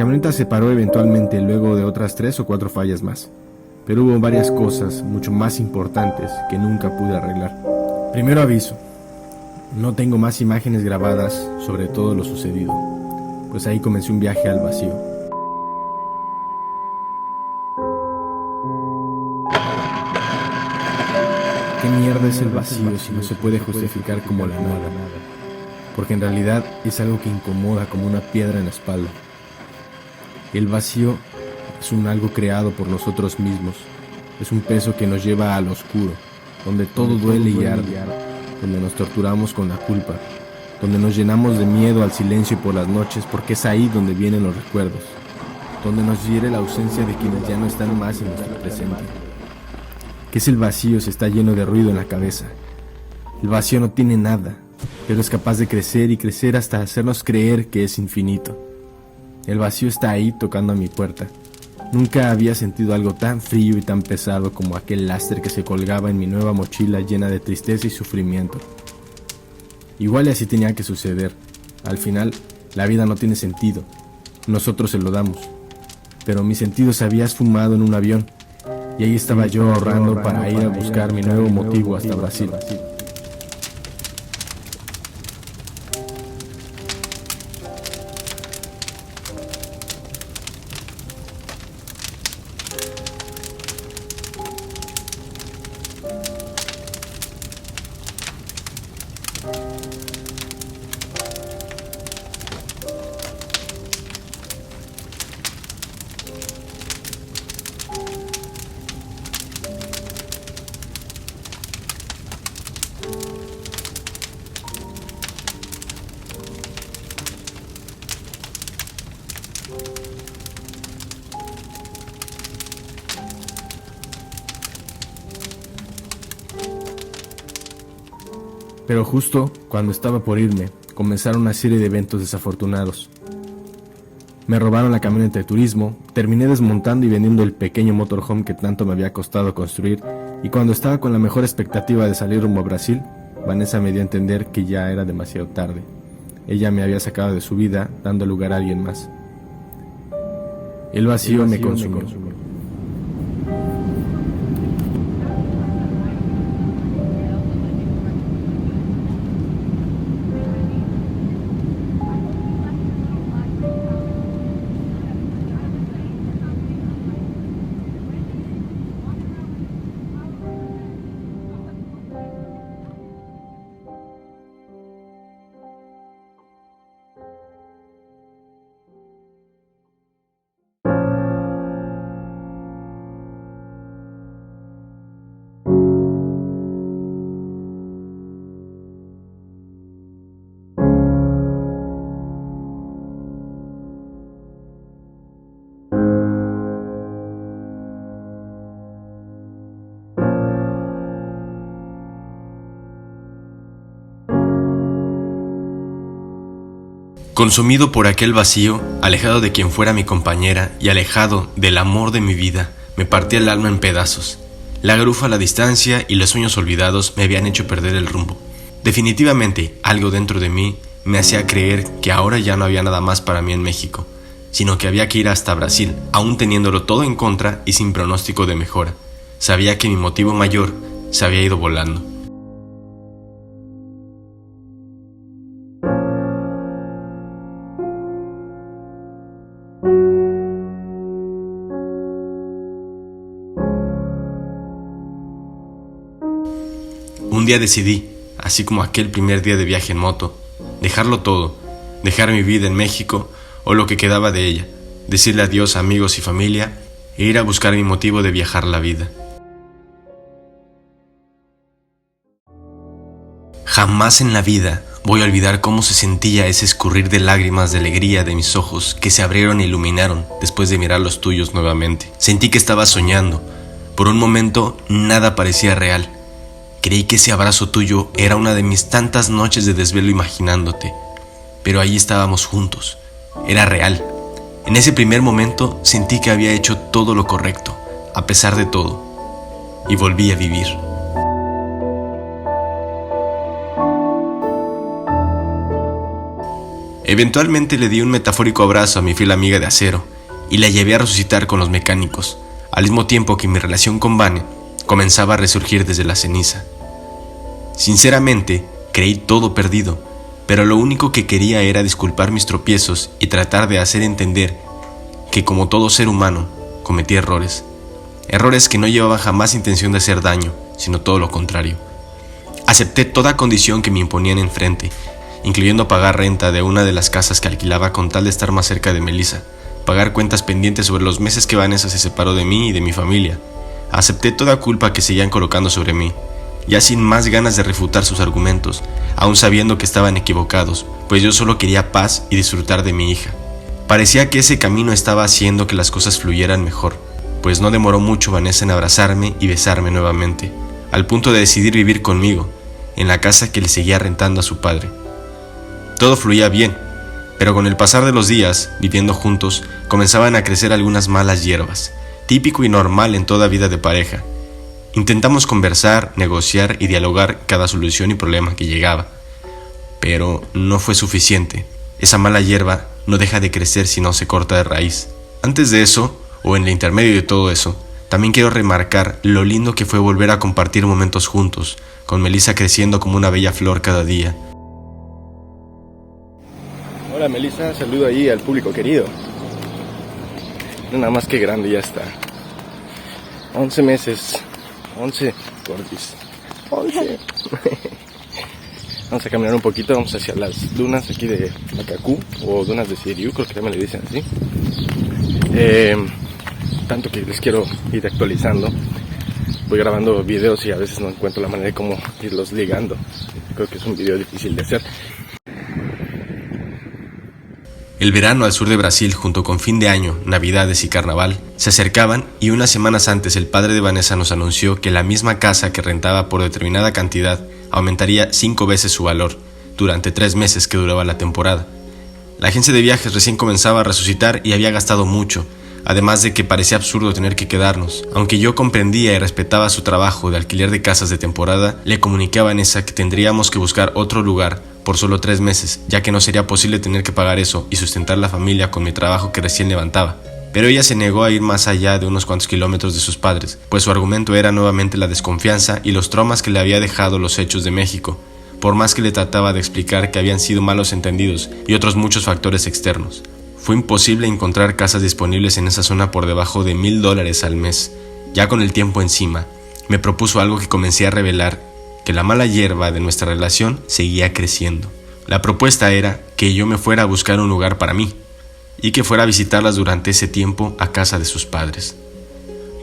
camioneta se paró eventualmente luego de otras 3 o 4 fallas más, pero hubo varias cosas mucho más importantes que nunca pude arreglar. Primero aviso, no tengo más imágenes grabadas sobre todo lo sucedido, pues ahí comencé un viaje al vacío. ¿Qué mierda es el vacío si no se puede justificar como la nada? Porque en realidad es algo que incomoda como una piedra en la espalda. El vacío es un algo creado por nosotros mismos. Es un peso que nos lleva al oscuro, donde todo duele y arde, donde nos torturamos con la culpa, donde nos llenamos de miedo al silencio por las noches porque es ahí donde vienen los recuerdos, donde nos hiere la ausencia de quienes ya no están más en nuestro presente. ¿Qué es el vacío si está lleno de ruido en la cabeza? El vacío no tiene nada, pero es capaz de crecer y crecer hasta hacernos creer que es infinito. El vacío está ahí tocando a mi puerta. Nunca había sentido algo tan frío y tan pesado como aquel lastre que se colgaba en mi nueva mochila llena de tristeza y sufrimiento. Igual y así tenía que suceder. Al final, la vida no tiene sentido. Nosotros se lo damos. Pero mi sentido se había esfumado en un avión. Y ahí estaba yo ahorrando para ir a buscar mi nuevo motivo hasta Brasil. Pero justo cuando estaba por irme, comenzaron una serie de eventos desafortunados. Me robaron la camioneta de turismo, terminé desmontando y vendiendo el pequeño motorhome que tanto me había costado construir, y cuando estaba con la mejor expectativa de salir rumbo a Brasil, Vanessa me dio a entender que ya era demasiado tarde. Ella me había sacado de su vida, dando lugar a alguien más. El vacío me consumió. Consumido por aquel vacío, alejado de quien fuera mi compañera y alejado del amor de mi vida, me partía el alma en pedazos. La garufa, la distancia y los sueños olvidados me habían hecho perder el rumbo. Definitivamente, algo dentro de mí me hacía creer que ahora ya no había nada más para mí en México, sino que había que ir hasta Brasil, aún teniéndolo todo en contra y sin pronóstico de mejora. Sabía que mi motivo mayor se había ido volando. Un día decidí, así como aquel primer día de viaje en moto, dejarlo todo, dejar mi vida en México o lo que quedaba de ella, decirle adiós a amigos y familia e ir a buscar mi motivo de viajar la vida. Jamás en la vida voy a olvidar cómo se sentía ese escurrir de lágrimas de alegría de mis ojos que se abrieron e iluminaron después de mirar los tuyos nuevamente. Sentí que estaba soñando. Por un momento nada parecía real. Creí que ese abrazo tuyo era una de mis tantas noches de desvelo imaginándote, pero ahí estábamos juntos, era real. En ese primer momento sentí que había hecho todo lo correcto, a pesar de todo, y volví a vivir. Eventualmente le di un metafórico abrazo a mi fiel amiga de acero y la llevé a resucitar con los mecánicos, al mismo tiempo que mi relación con Vane comenzaba a resurgir desde la ceniza. Sinceramente, creí todo perdido, pero lo único que quería era disculpar mis tropiezos y tratar de hacer entender que, como todo ser humano, cometí errores. Errores que no llevaban jamás intención de hacer daño, sino todo lo contrario. Acepté toda condición que me imponían enfrente, incluyendo pagar renta de una de las casas que alquilaba con tal de estar más cerca de Melissa, pagar cuentas pendientes sobre los meses que Vanessa se separó de mí y de mi familia. Acepté toda culpa que seguían colocando sobre mí, ya sin más ganas de refutar sus argumentos, aún sabiendo que estaban equivocados, pues yo solo quería paz y disfrutar de mi hija. Parecía que ese camino estaba haciendo que las cosas fluyeran mejor, pues no demoró mucho Vanessa en abrazarme y besarme nuevamente, al punto de decidir vivir conmigo, en la casa que le seguía rentando a su padre. Todo fluía bien, pero con el pasar de los días, viviendo juntos, comenzaban a crecer algunas malas hierbas, típico y normal en toda vida de pareja. Intentamos conversar, negociar y dialogar cada solución y problema que llegaba, pero no fue suficiente. Esa mala hierba no deja de crecer si no se corta de raíz. Antes de eso, o en el intermedio de todo eso, también quiero remarcar lo lindo que fue volver a compartir momentos juntos, con Melissa creciendo como una bella flor cada día. Hola Melissa, saludo ahí al público querido. Nada más que grande ya está. 11 meses. 11 gordis. 11. Vamos a caminar un poquito, vamos hacia las dunas aquí de Macacú, o dunas de Siriu, creo que también le dicen así. Tanto que les quiero ir actualizando. Voy grabando videos y a veces no encuentro la manera de cómo irlos ligando. Creo que es un video difícil de hacer. El verano al sur de Brasil, junto con fin de año, navidades y carnaval, se acercaban y unas semanas antes el padre de Vanessa nos anunció que la misma casa que rentaba por determinada cantidad aumentaría 5 veces su valor durante 3 meses que duraba la temporada. La agencia de viajes recién comenzaba a resucitar y había gastado mucho, además de que parecía absurdo tener que quedarnos. Aunque yo comprendía y respetaba su trabajo de alquiler de casas de temporada, le comuniqué a Vanessa que tendríamos que buscar otro lugar por solo 3 meses, ya que no sería posible tener que pagar eso y sustentar la familia con mi trabajo que recién levantaba. Pero ella se negó a ir más allá de unos cuantos kilómetros de sus padres, pues su argumento era nuevamente la desconfianza y los traumas que le había dejado los hechos de México, por más que le trataba de explicar que habían sido malos entendidos y otros muchos factores externos. Fue imposible encontrar casas disponibles en esa zona por debajo de $1,000 al mes. Ya con el tiempo encima, me propuso algo que comencé a revelar, que la mala hierba de nuestra relación seguía creciendo. La propuesta era que yo me fuera a buscar un lugar para mí, y que fuera a visitarlas durante ese tiempo a casa de sus padres.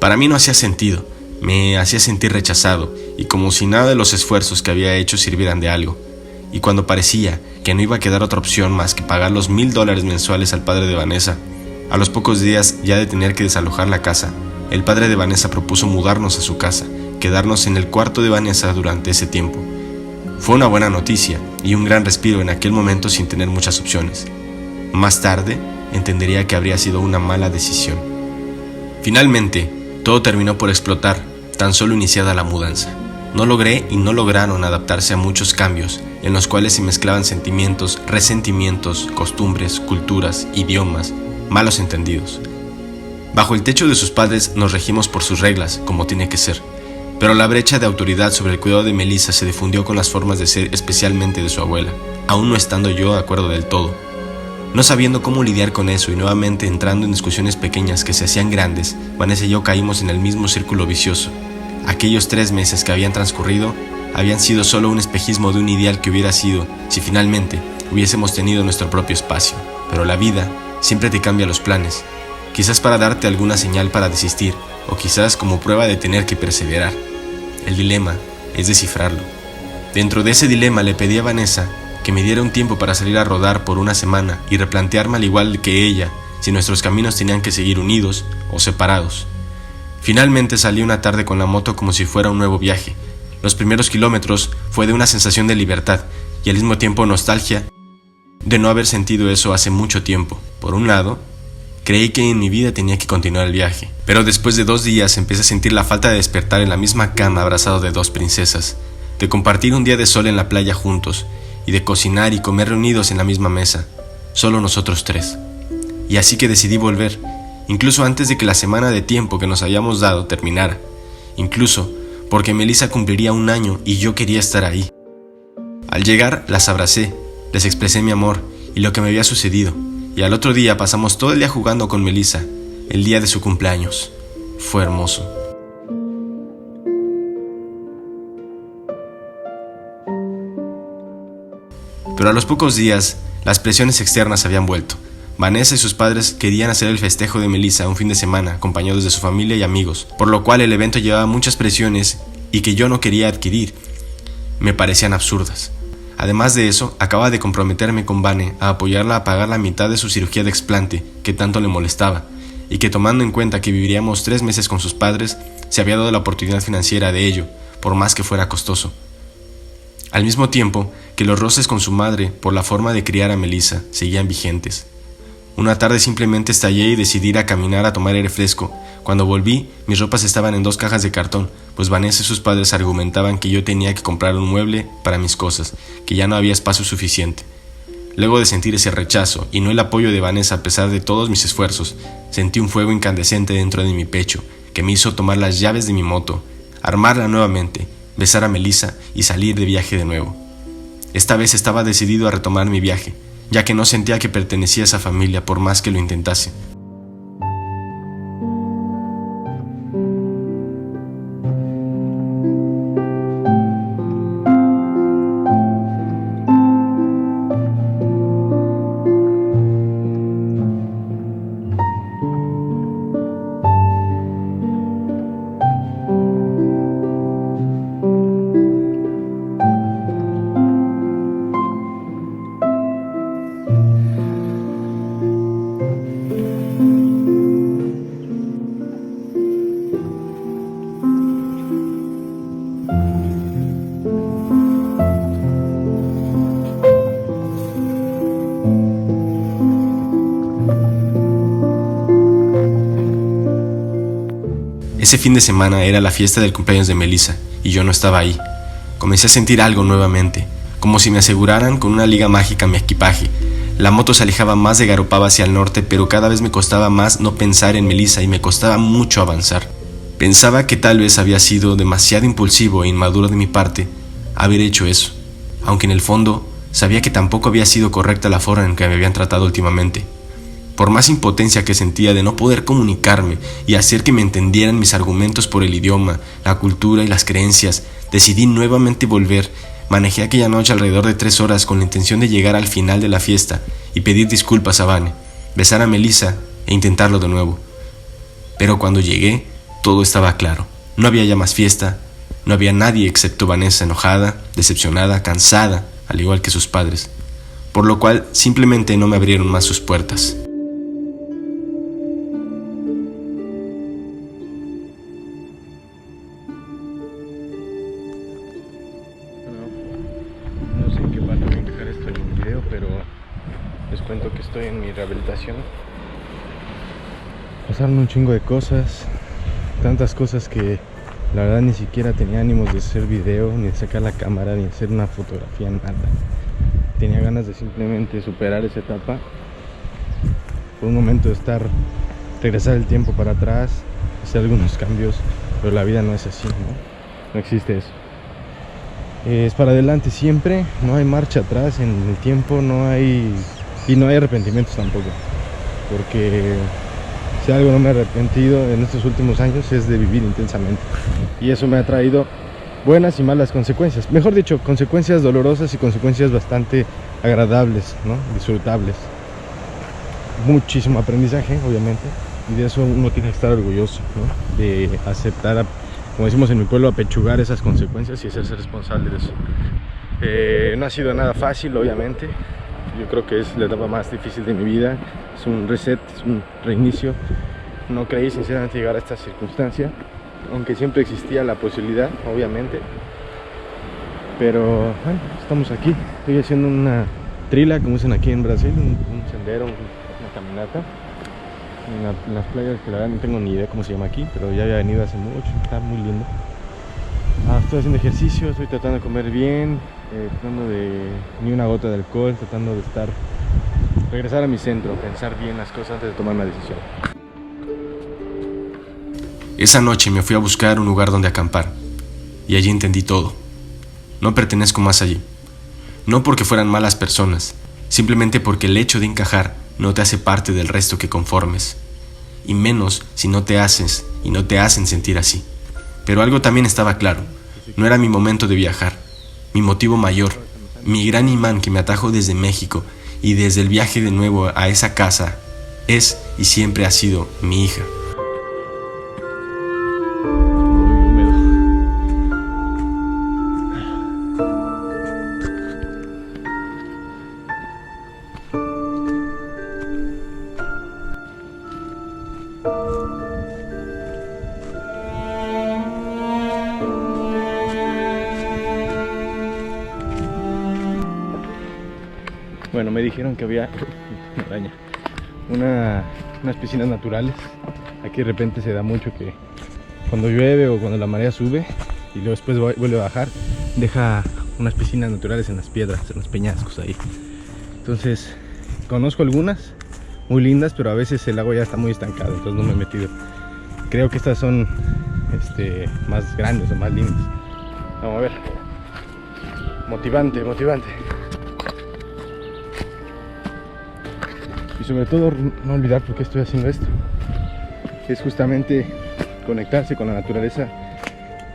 Para mí no hacía sentido, me hacía sentir rechazado, y como si nada de los esfuerzos que había hecho sirvieran de algo. Y cuando parecía que no iba a quedar otra opción más que pagar los $1,000 mensuales al padre de Vanessa, a los pocos días ya de tener que desalojar la casa, el padre de Vanessa propuso mudarnos a su casa, quedarnos en el cuarto de Vanessa durante ese tiempo. Fue una buena noticia y un gran respiro en aquel momento sin tener muchas opciones. Más tarde, entendería que habría sido una mala decisión. Finalmente, todo terminó por explotar, tan solo iniciada la mudanza. No logré y no lograron adaptarse a muchos cambios, en los cuales se mezclaban sentimientos, resentimientos, costumbres, culturas, idiomas, malos entendidos. Bajo el techo de sus padres nos regimos por sus reglas, como tiene que ser, pero la brecha de autoridad sobre el cuidado de Melissa se difundió con las formas de ser, especialmente de su abuela, aún no estando yo de acuerdo del todo. No sabiendo cómo lidiar con eso y nuevamente entrando en discusiones pequeñas que se hacían grandes, Vanessa y yo caímos en el mismo círculo vicioso. Aquellos 3 meses que habían transcurrido habían sido solo un espejismo de un ideal que hubiera sido si finalmente hubiésemos tenido nuestro propio espacio. Pero la vida siempre te cambia los planes, quizás para darte alguna señal para desistir, o quizás como prueba de tener que perseverar. El dilema es descifrarlo. Dentro de ese dilema le pedí a Vanessa que me diera un tiempo para salir a rodar por una semana y replantearme al igual que ella si nuestros caminos tenían que seguir unidos o separados. Finalmente salí una tarde con la moto como si fuera un nuevo viaje. Los primeros kilómetros fue de una sensación de libertad y al mismo tiempo nostalgia de no haber sentido eso hace mucho tiempo. Por un lado, creí que en mi vida tenía que continuar el viaje, pero después de 2 días empecé a sentir la falta de despertar en la misma cama abrazado de 2 princesas, de compartir un día de sol en la playa juntos y de cocinar y comer reunidos en la misma mesa. solo nosotros tres. Y así que decidí volver, incluso antes de que la semana de tiempo que nos habíamos dado terminara, incluso porque Melissa cumpliría 1 año y yo quería estar ahí. Al llegar las abracé, les expresé mi amor y lo que me había sucedido, y al otro día pasamos todo el día jugando con Melissa, el día de su cumpleaños. Fue hermoso. Pero a los pocos días, las presiones externas habían vuelto. Vanessa y sus padres querían hacer el festejo de Melissa un fin de semana, acompañados de su familia y amigos, por lo cual el evento llevaba muchas presiones y que yo no quería adquirir. Me parecían absurdas. Además de eso, acababa de comprometerme con Vane a apoyarla a pagar la mitad de su cirugía de explante, que tanto le molestaba, y que tomando en cuenta que viviríamos 3 meses con sus padres, se había dado la oportunidad financiera de ello, por más que fuera costoso. Al mismo tiempo que los roces con su madre por la forma de criar a Melissa seguían vigentes. Una tarde simplemente estallé y decidí ir a caminar a tomar aire fresco. Cuando volví, mis ropas estaban en 2 cajas de cartón, pues Vanessa y sus padres argumentaban que yo tenía que comprar un mueble para mis cosas, que ya no había espacio suficiente. Luego de sentir ese rechazo y no el apoyo de Vanessa a pesar de todos mis esfuerzos, sentí un fuego incandescente dentro de mi pecho que me hizo tomar las llaves de mi moto, armarla nuevamente, besar a Melissa y salir de viaje de nuevo. Esta vez estaba decidido a retomar mi viaje, ya que no sentía que pertenecía a esa familia por más que lo intentase. Ese fin de semana era la fiesta del cumpleaños de Melissa y yo no estaba ahí. Comencé a sentir algo nuevamente, como si me aseguraran con una liga mágica mi equipaje. La moto se alejaba más de Garopaba hacia el norte, pero cada vez me costaba más no pensar en Melissa y me costaba mucho avanzar. Pensaba que tal vez había sido demasiado impulsivo e inmaduro de mi parte haber hecho eso, aunque en el fondo sabía que tampoco había sido correcta la forma en que me habían tratado últimamente. Por más impotencia que sentía de no poder comunicarme y hacer que me entendieran mis argumentos por el idioma, la cultura y las creencias, decidí nuevamente volver. Manejé aquella noche alrededor de 3 horas con la intención de llegar al final de la fiesta y pedir disculpas a Vane, besar a Melissa e intentarlo de nuevo. Pero cuando llegué, todo estaba claro. No había ya más fiesta, no había nadie excepto Vanessa enojada, decepcionada, cansada, al igual que sus padres, por lo cual simplemente no me abrieron más sus puertas. No sé en qué parte voy a encajar esto en un video, pero les cuento que estoy en mi rehabilitación. Pasaron un chingo de cosas, tantas cosas que la verdad ni siquiera tenía ánimos de hacer video, ni de sacar la cámara, ni de hacer una fotografía, nada. Tenía ganas de simplemente superar esa etapa. Por un momento de regresar el tiempo para atrás, hacer algunos cambios, pero la vida no es así, ¿no? No existe eso. Es para adelante siempre, no hay marcha atrás en el tiempo, no hay arrepentimientos tampoco, porque si algo no me he arrepentido en estos últimos años es de vivir intensamente, y eso me ha traído buenas y malas consecuencias, mejor dicho, consecuencias dolorosas y consecuencias bastante agradables, ¿no? Disfrutables, muchísimo aprendizaje obviamente, y de eso uno tiene que estar orgulloso, ¿no? De aceptar, como decimos en mi pueblo, apechugar esas consecuencias y hacerse responsable de eso. No ha sido nada fácil, obviamente. Yo creo que es la etapa más difícil de mi vida. Es un reset, es un reinicio. No creí sinceramente llegar a esta circunstancia, aunque siempre existía la posibilidad, obviamente. Pero bueno, estamos aquí. Estoy haciendo una trila, como dicen aquí en Brasil, un sendero, una caminata en las playas que la verdad no tengo ni idea cómo se llama aquí, pero ya había venido hace mucho, está muy lindo. Estoy haciendo ejercicio, estoy tratando de comer bien, tratando de ni una gota de alcohol, tratando de estar regresar a mi centro, pensar bien las cosas antes de tomar una decisión. Esa noche me fui a buscar un lugar donde acampar, y allí entendí todo. No pertenezco más allí. No porque fueran malas personas, simplemente porque el hecho de encajar no te hace parte del resto que conformes, y menos si no te haces y no te hacen sentir así. Pero algo también estaba claro, no era mi momento de viajar, mi motivo mayor, mi gran imán que me atrajo desde México y desde el viaje de nuevo a esa casa, es y siempre ha sido mi hija. Bueno, me dijeron que había una araña, unas piscinas naturales. Aquí de repente se da mucho que cuando llueve o cuando la marea sube y luego después vuelve a bajar, deja unas piscinas naturales en las piedras, en los peñascos ahí. Entonces, conozco algunas muy lindas, pero a veces el agua ya está muy estancada, entonces no me he metido. Creo que estas son más grandes o más lindas. Vamos a ver. Motivante, motivante. Y sobre todo no olvidar por qué estoy haciendo esto. Es justamente conectarse con la naturaleza,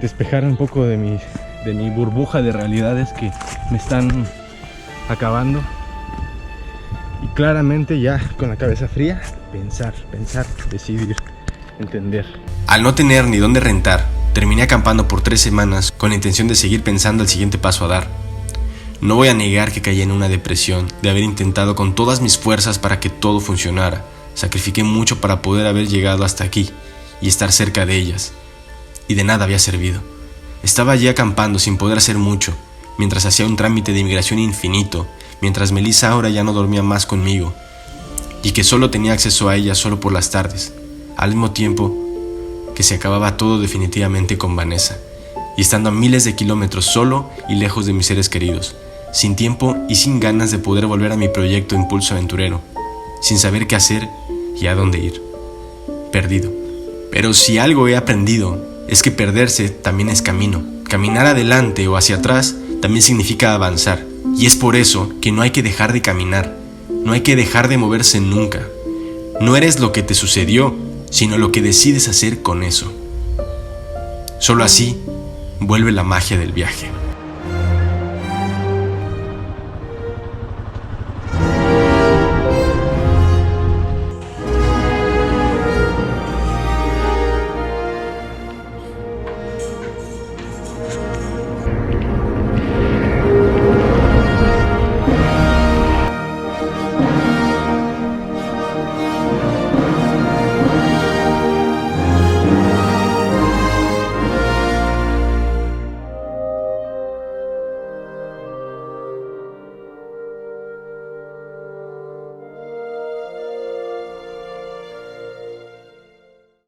despejar un poco de mi burbuja de realidades que me están acabando. Y claramente ya con la cabeza fría, pensar, decidir, entender. Al no tener ni dónde rentar, terminé acampando por 3 semanas con la intención de seguir pensando el siguiente paso a dar. No voy a negar que caí en una depresión de haber intentado con todas mis fuerzas para que todo funcionara. Sacrifiqué mucho para poder haber llegado hasta aquí y estar cerca de ellas. Y de nada había servido. Estaba allí acampando sin poder hacer mucho, mientras hacía un trámite de inmigración infinito, mientras Melissa ahora ya no dormía más conmigo, y que solo tenía acceso a ella solo por las tardes, al mismo tiempo que se acababa todo definitivamente con Vanessa, y estando a miles de kilómetros solo y lejos de mis seres queridos, sin tiempo y sin ganas de poder volver a mi proyecto Impulso Aventurero, sin saber qué hacer y a dónde ir. Perdido. Pero si algo he aprendido es que perderse también es camino. Caminar adelante o hacia atrás también significa avanzar. Y es por eso que no hay que dejar de caminar. No hay que dejar de moverse nunca. No eres lo que te sucedió, sino lo que decides hacer con eso. Solo así vuelve la magia del viaje.